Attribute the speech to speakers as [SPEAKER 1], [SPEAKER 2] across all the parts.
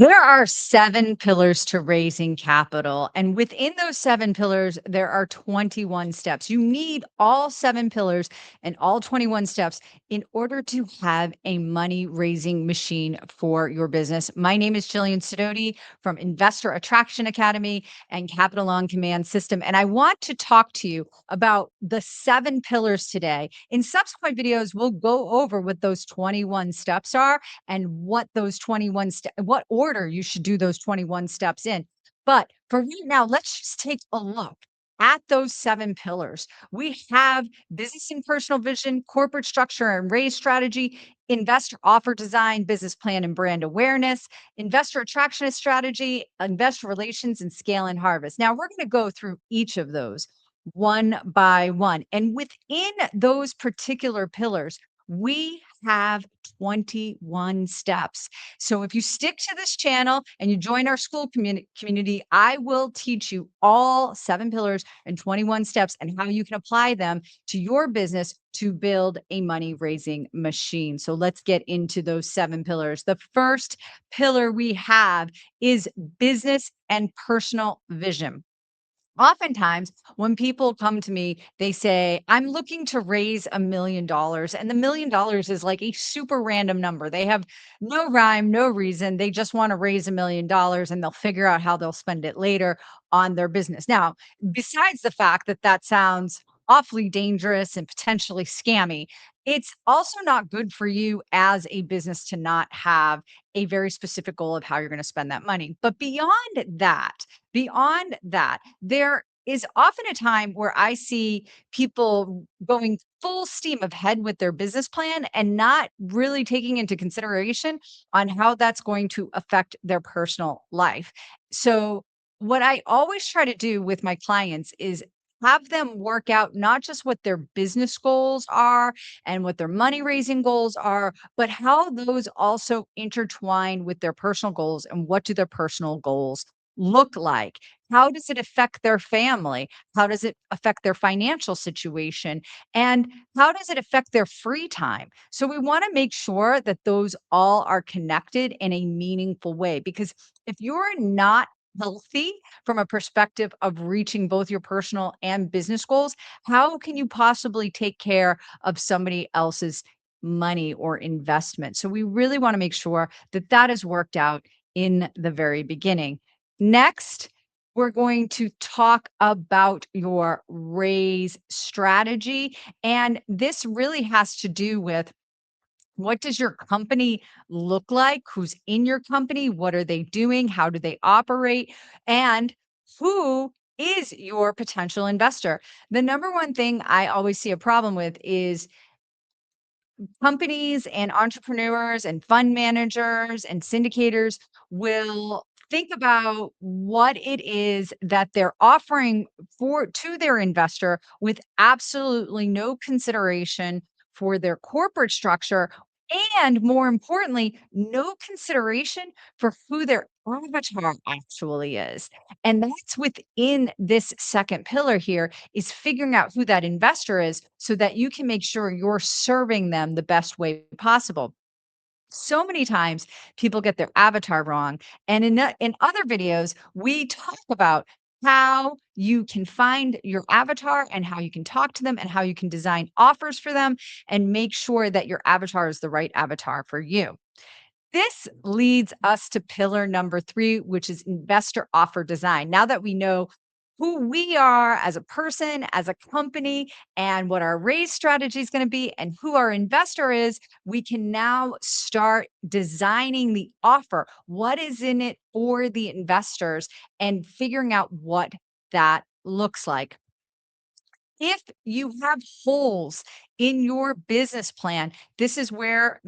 [SPEAKER 1] There are 7 pillars to raising capital, and within those 7 pillars, there are 21 steps. You need all 7 pillars and all 21 steps in order to have a money-raising machine for your business. My name is Jillian Sidoti from Investor Attraction Academy and Capital on Command System, and I want to talk to you about the 7 pillars today. In subsequent videos, we'll go over what those 21 steps are and what those 21 what order you should do those 21 steps in. But for right now, let's just take a look at those 7 pillars. We have business and personal vision, corporate structure and raise strategy, investor offer design, business plan and brand awareness, investor attraction and strategy, investor relations, and scale and harvest. Now, we're going to go through each of those one by one. And within those particular pillars, we have 21 steps. So if you stick to this channel and you join our school community, I will teach you all 7 pillars and 21 steps and how you can apply them to your business to build a money raising machine. So let's get into those 7 pillars. The first pillar we have is business and personal vision. Oftentimes, when people come to me, they say, I'm looking to raise $1 million. And the $1 million is like a super random number. They have no rhyme, no reason. They just want to raise $1 million and they'll figure out how they'll spend it later on their business. Now, besides the fact that that sounds awfully dangerous and potentially scammy, it's also not good for you as a business to not have a very specific goal of how you're going to spend that money. But beyond that, there is often a time where I see people going full steam ahead with their business plan and not really taking into consideration on how that's going to affect their personal life. So, what I always try to do with my clients is have them work out not just what their business goals are and what their money raising goals are, but how those also intertwine with their personal goals and what do their personal goals look like? How does it affect their family? How does it affect their financial situation? And how does it affect their free time? So we want to make sure that those all are connected in a meaningful way because if you're not healthy from a perspective of reaching both your personal and business goals, how can you possibly take care of somebody else's money or investment? So we really want to make sure that that is worked out in the very beginning. Next, we're going to talk about your raise strategy. And this really has to do with what does your company look like? Who's in your company? What are they doing? How do they operate? And who is your potential investor? The number one thing I always see a problem with is companies and entrepreneurs and fund managers and syndicators will think about what it is that they're offering for to their investor with absolutely no consideration for their corporate structure and more importantly no consideration for who their avatar actually is. And that's within this second pillar here is figuring out who that investor is so that you can make sure you're serving them the best way possible. So many times people get their avatar wrong. And in other videos, we talk about how you can find your avatar and how you can talk to them and how you can design offers for them and make sure that your avatar is the right avatar for you. This leads us to pillar number 3, which is investor offer design. Now that we know who we are as a person, as a company, and what our raise strategy is going to be, and who our investor is, we can now start designing the offer. What is in it for the investors and figuring out what that looks like. If you have holes in your business plan, this is where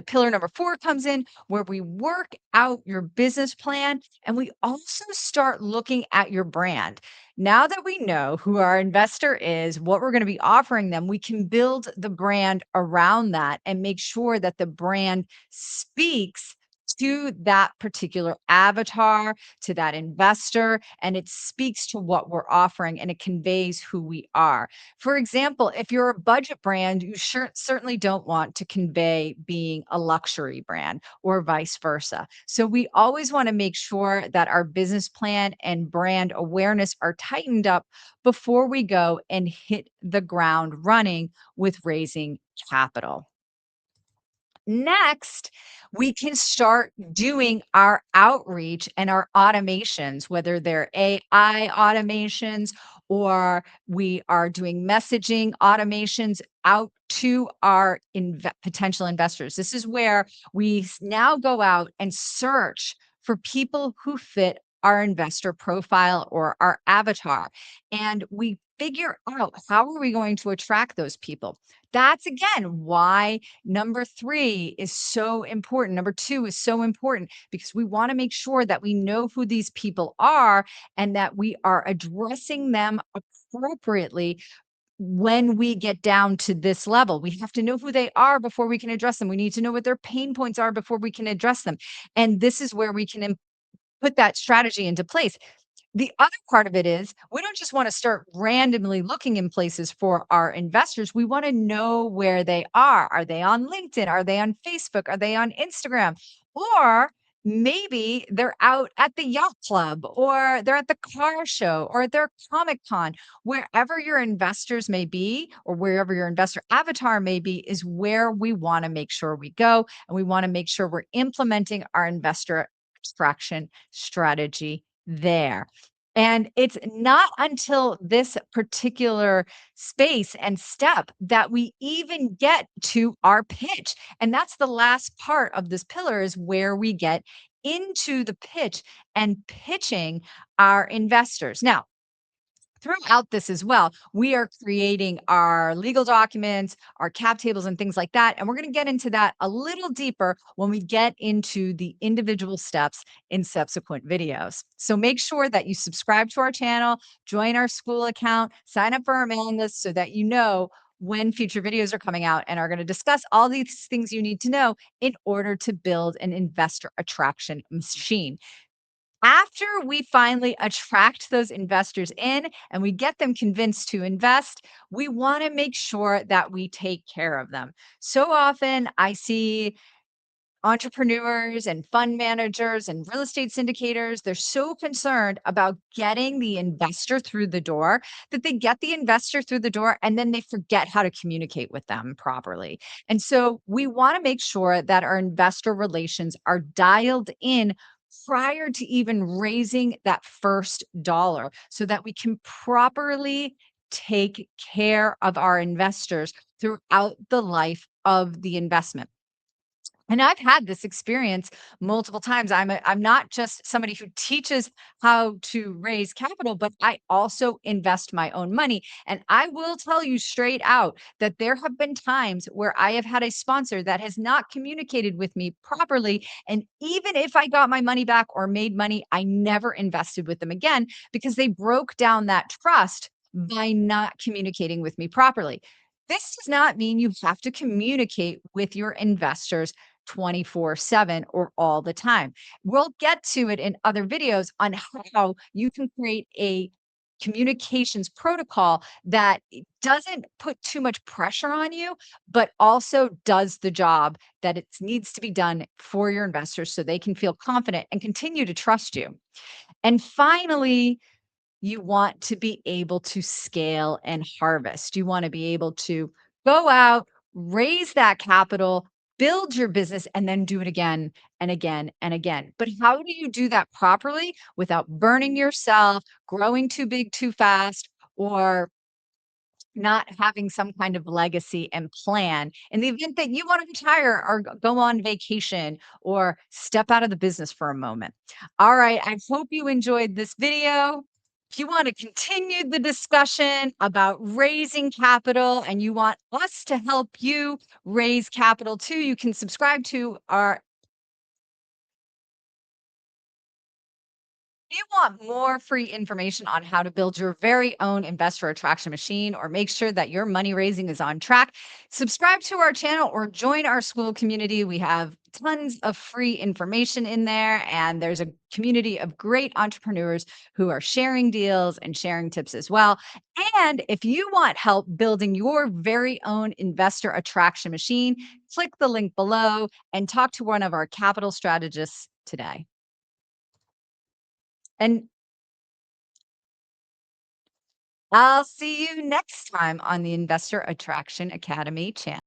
[SPEAKER 1] pillar number 4 comes in, where we work out your business plan and we also start looking at your brand. Now that we know who our investor is, what we're going to be offering them, we can build the brand around that and make sure that the brand speaks to that particular avatar, to that investor, and it speaks to what we're offering and it conveys who we are. For example, if you're a budget brand, you certainly don't want to convey being a luxury brand or vice versa. So we always want to make sure that our business plan and brand awareness are tightened up before we go and hit the ground running with raising capital. Next, we can start doing our outreach and our automations, whether they're AI automations or we are doing messaging automations out to our potential investors. This is where we now go out and search for people who fit our investor profile or our avatar. And we figure out how are we going to attract those people. That's again why number 3 is so important. Number 2 is so important because we want to make sure that we know who these people are and that we are addressing them appropriately when we get down to this level. We have to know who they are before we can address them. We need to know what their pain points are before we can address them. And this is where we can put that strategy into place. The other part of it is we don't just want to start randomly looking in places for our investors. We want to know where they are. Are they on LinkedIn? Are they on Facebook? Are they on Instagram? Or maybe they're out at the yacht club or they're at the car show or they're Comic Con. Wherever your investors may be or wherever your investor avatar may be is where we want to make sure we go. And we want to make sure we're implementing our investor extraction strategy there. And it's not until this particular space and step that we even get to our pitch. And that's the last part of this pillar is where we get into the pitch and pitching our investors. Now, throughout this as well, we are creating our legal documents, our cap tables, and things like that. And we're going to get into that a little deeper when we get into the individual steps in subsequent videos. So make sure that you subscribe to our channel, join our school account, sign up for our mailing list so that you know when future videos are coming out and are going to discuss all these things you need to know in order to build an investor attraction machine. After we finally attract those investors in and we get them convinced to invest, we want to make sure that we take care of them. So often I see entrepreneurs and fund managers and real estate syndicators, they're so concerned about getting the investor through the door that they get the investor through the door and then they forget how to communicate with them properly. And so we want to make sure that our investor relations are dialed in prior to even raising that first dollar so that we can properly take care of our investors throughout the life of the investment. And I've had this experience multiple times. I'm not just somebody who teaches how to raise capital, but I also invest my own money. And I will tell you straight out that there have been times where I have had a sponsor that has not communicated with me properly. And even if I got my money back or made money, I never invested with them again because they broke down that trust by not communicating with me properly. This does not mean you have to communicate with your investors 24/7 or all the time. We'll get to it in other videos on how you can create a communications protocol that doesn't put too much pressure on you, but also does the job that it needs to be done for your investors so they can feel confident and continue to trust you. And finally, you want to be able to scale and harvest. You want to be able to go out, raise that capital, build your business, and then do it again and again and again. But how do you do that properly without burning yourself, growing too big too fast, or not having some kind of legacy and plan in the event that you want to retire or go on vacation or step out of the business for a moment? All right, I hope you enjoyed this video. If you want to continue the discussion about raising capital and you want us to help you raise capital too, you can subscribe to our You want more free information on how to build your very own investor attraction machine or make sure that your money raising is on track, subscribe to our channel or join our school community. We have tons of free information in there, and there's a community of great entrepreneurs who are sharing deals and sharing tips as well. And if you want help building your very own investor attraction machine, click the link below and talk to one of our capital strategists today. And I'll see you next time on the Investor Attraction Academy channel.